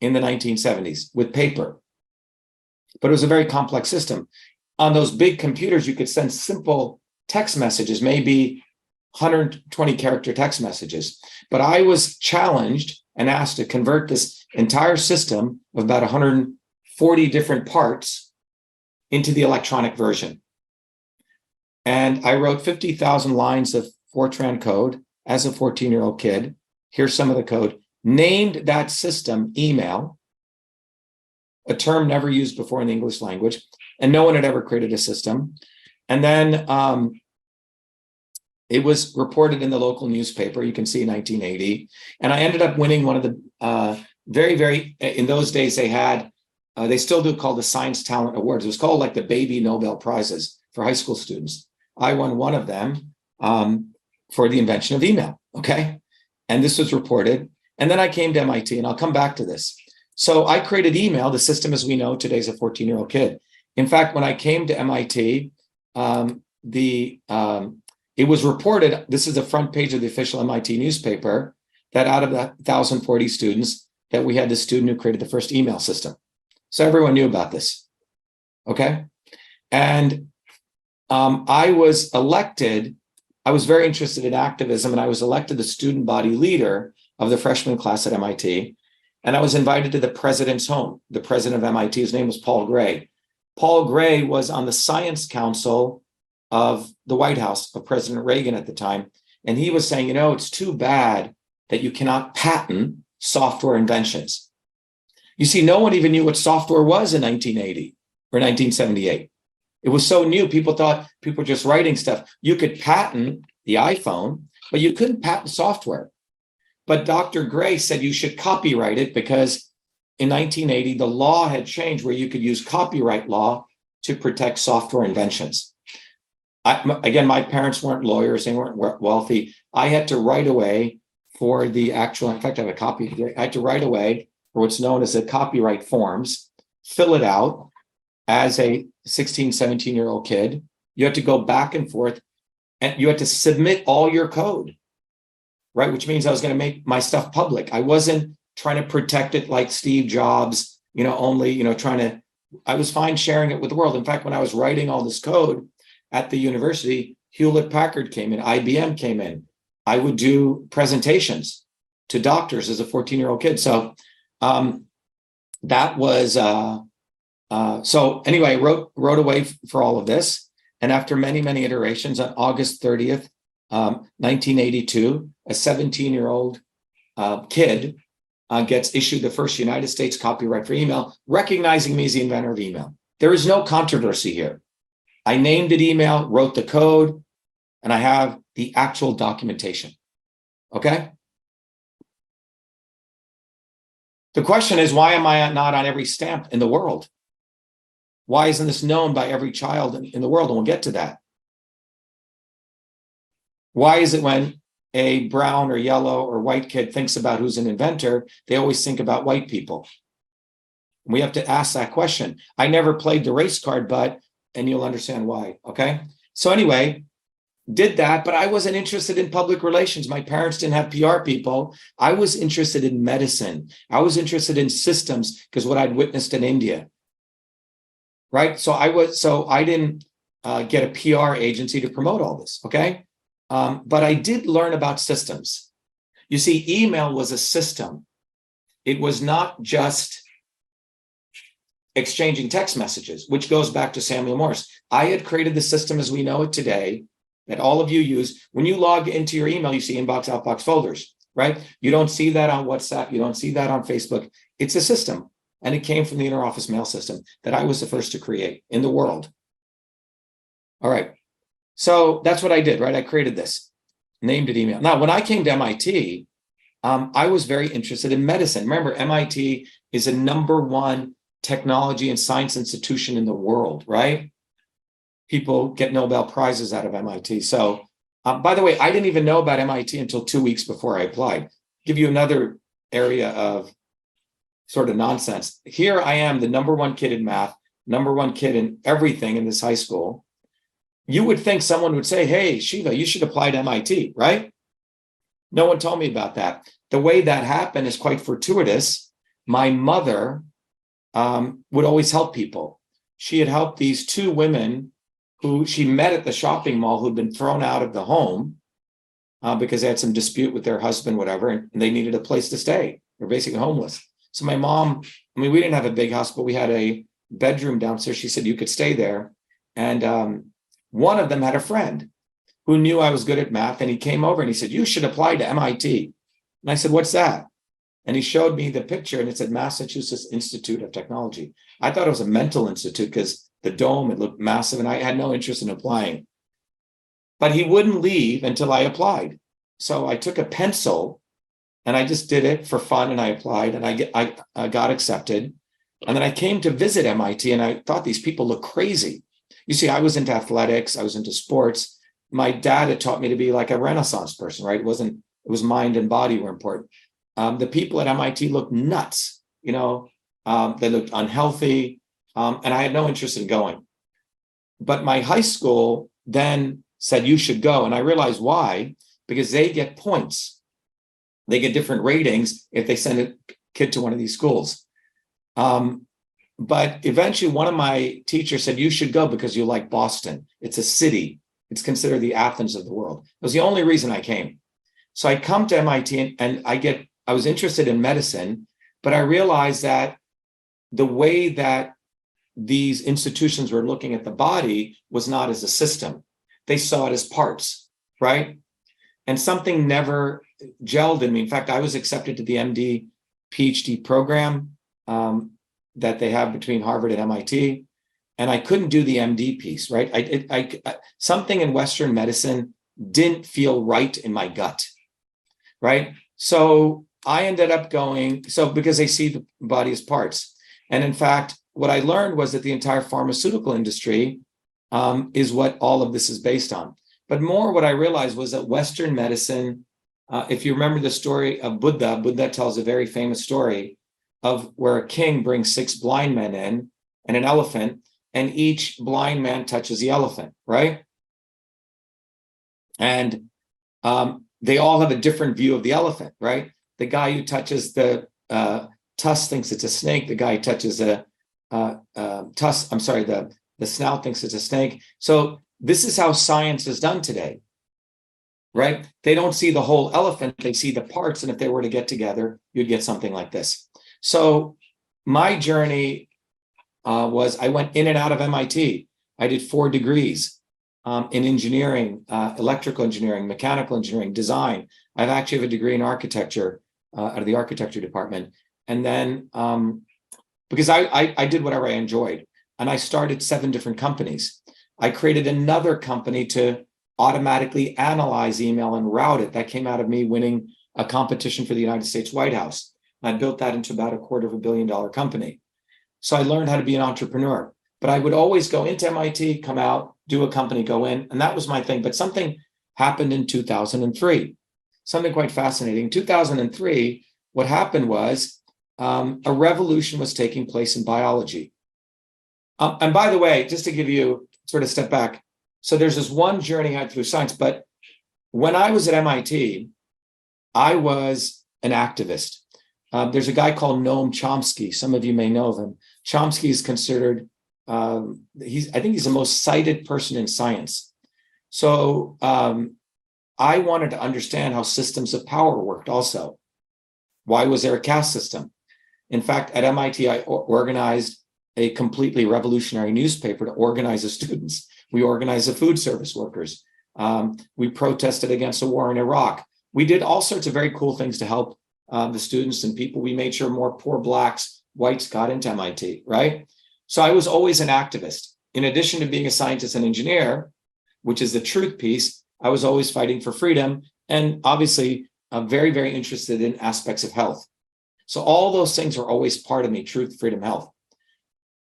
in the 1970s with paper, but it was a very complex system. On those big computers, you could send simple text messages, maybe 120 character text messages. But I was challenged and asked to convert this entire system of about 140 different parts into the electronic version. And I wrote 50,000 lines of Fortran code as a 14-year-old kid. Here's some of the code. Named that system email, a term never used before in the English language, and no one had ever created a system. And then it was reported in the local newspaper, you can see in 1980. And I ended up winning one of the in those days they had, they still do call the Science Talent Awards. It was called like the Baby Nobel Prizes for high school students. I won one of them for the invention of email, okay? And this was reported. And then I came to MIT, and I'll come back to this. So I created email, the system as we know today as a 14-year-old kid. In fact, when I came to MIT, it was reported, this is the front page of the official MIT newspaper, that out of the 1,040 students, that we had the student who created the first email system. So everyone knew about this, okay? And I was elected, I was very interested in activism, and I was elected the student body leader of the freshman class at MIT. And I was invited to the president's home, the president of MIT. His name was Paul Gray. Paul Gray was on the science council of the White House of President Reagan at the time. And he was saying, you know, it's too bad that you cannot patent software inventions. You see, no one even knew what software was in 1980 or 1978. It was so new, people thought people were just writing stuff. You could patent the iPhone, but you couldn't patent software. But Dr. Gray said you should copyright it because in 1980, the law had changed where you could use copyright law to protect software inventions. Again, my parents weren't lawyers, they weren't wealthy. I had to write away for the actual, in fact, I have a copy here. I had to write away for what's known as the copyright forms, fill it out as a 16, 17-year-old kid. You had to go back and forth, and you had to submit all your code, right? Which means I was going to make my stuff public. I wasn't trying to protect it like Steve Jobs, only, I was fine sharing it with the world. In fact, when I was writing all this code at the university, Hewlett Packard came in, IBM came in. I would do presentations to doctors as a 14-year-old kid. So that was, so anyway, I wrote away for all of this. And after many, many iterations, on August 30th, 1982, a 17-year-old kid gets issued the first United States copyright for email, recognizing me as the inventor of email. There is no controversy here. I named it email, wrote the code, and I have the actual documentation, okay? The question is, why am I not on every stamp in the world? Why isn't this known by every child in the world? And we'll get to that. Why is it when a brown or yellow or white kid thinks about who's an inventor, they always think about white people? We have to ask that question. I never played the race card, and you'll understand why, okay? So anyway, did that, but I wasn't interested in public relations. My parents didn't have PR people. I was interested in medicine. I was interested in systems because what I'd witnessed in India, right? So I didn't get a PR agency to promote all this, okay? But I did learn about systems. You see, email was a system. It was not just exchanging text messages, which goes back to Samuel Morse. I had created the system as we know it today that all of you use. When you log into your email, you see inbox, outbox, folders, right? You don't see that on WhatsApp. You don't see that on Facebook. It's a system. And it came from the interoffice mail system that I was the first to create in the world. All right. So that's what I did, right? I created this, named it email. Now, when I came to MIT, I was very interested in medicine. Remember, MIT is a #1 technology and science institution in the world, right? People get Nobel Prizes out of MIT. So, by the way, I didn't even know about MIT until 2 weeks before I applied. Give you another area of sort of nonsense. Here I am, the #1 kid in math, #1 kid in everything in this high school. You would think someone would say, hey, Shiva, you should apply to MIT, right? No one told me about that. The way that happened is quite fortuitous. my mother would always help people. She had helped these two women who she met at the shopping mall who'd been thrown out of the home because they had some dispute with their husband, whatever, and they needed a place to stay. They're basically homeless. So my mom, I mean, we didn't have a big house, but we had a bedroom downstairs. She said, you could stay there. And one of them had a friend who knew I was good at math. And he came over and he said, you should apply to MIT. And I said, what's that? And he showed me the picture and it said Massachusetts Institute of Technology. I thought it was a mental institute because the dome, it looked massive and I had no interest in applying. But he wouldn't leave until I applied. So I took a pencil and I just did it for fun and I applied and I got accepted. And then I came to visit MIT and I thought these people look crazy. You see, I was into athletics, I was into sports. My dad had taught me to be like a Renaissance person, right? It was mind and body were important. The people at MIT looked nuts, you know, they looked unhealthy, and I had no interest in going. But my high school then said, you should go. And I realized why, because they get points. They get different ratings if they send a kid to one of these schools. But eventually one of my teachers said, you should go because you like Boston. It's a city. It's considered the Athens of the world. It was the only reason I came. So I come to MIT and I was interested in medicine, but I realized that the way that these institutions were looking at the body was not as a system. They saw it as parts, right? And something never gelled in me. In fact, I was accepted to the MD PhD program that they have between Harvard and MIT, and I couldn't do the MD piece, right? Something in Western medicine didn't feel right in my gut, right? So I ended up going, because they see the body as parts. And in fact, what I learned was that the entire pharmaceutical industry is what all of this is based on. But more what I realized was that Western medicine, if you remember the story of Buddha tells a very famous story of where a king brings 6 blind men in and an elephant, and each blind man touches the elephant, right? And they all have a different view of the elephant, right? The guy who touches the tusk thinks it's a snake. The guy who touches the snout thinks it's a snake. So this is how science is done today, right? They don't see the whole elephant, they see the parts. And if they were to get together, you'd get something like this. So my journey was I went in and out of MIT. I did 4 degrees in engineering, electrical engineering, mechanical engineering, design. I actually have a degree in architecture out of the architecture department. And then because I did whatever I enjoyed, and I started 7 different companies. I created another company to automatically analyze email and route it. That came out of me winning a competition for the United States White House. I built that into about $250 million company. So I learned how to be an entrepreneur, but I would always go into MIT, come out, do a company, go in, and that was my thing. But something happened in 2003, something quite fascinating. In 2003, what happened was a revolution was taking place in biology. And by the way, just to give you sort of step back, so there's this one journey I had through science, but when I was at MIT, I was an activist. There's a guy called Noam Chomsky. Some of you may know of him. Chomsky is considered, I think he's the most cited person in science. So I wanted to understand how systems of power worked also. Why was there a caste system? In fact, at MIT, I organized a completely revolutionary newspaper to organize the students. We organized the food service workers. We protested against the war in Iraq. We did all sorts of very cool things to help the students and people. We made sure more poor Blacks, whites got into MIT, right? So I was always an activist. In addition to being a scientist and engineer, which is the truth piece, I was always fighting for freedom and obviously very, very interested in aspects of health. So all those things were always part of me: truth, freedom, health.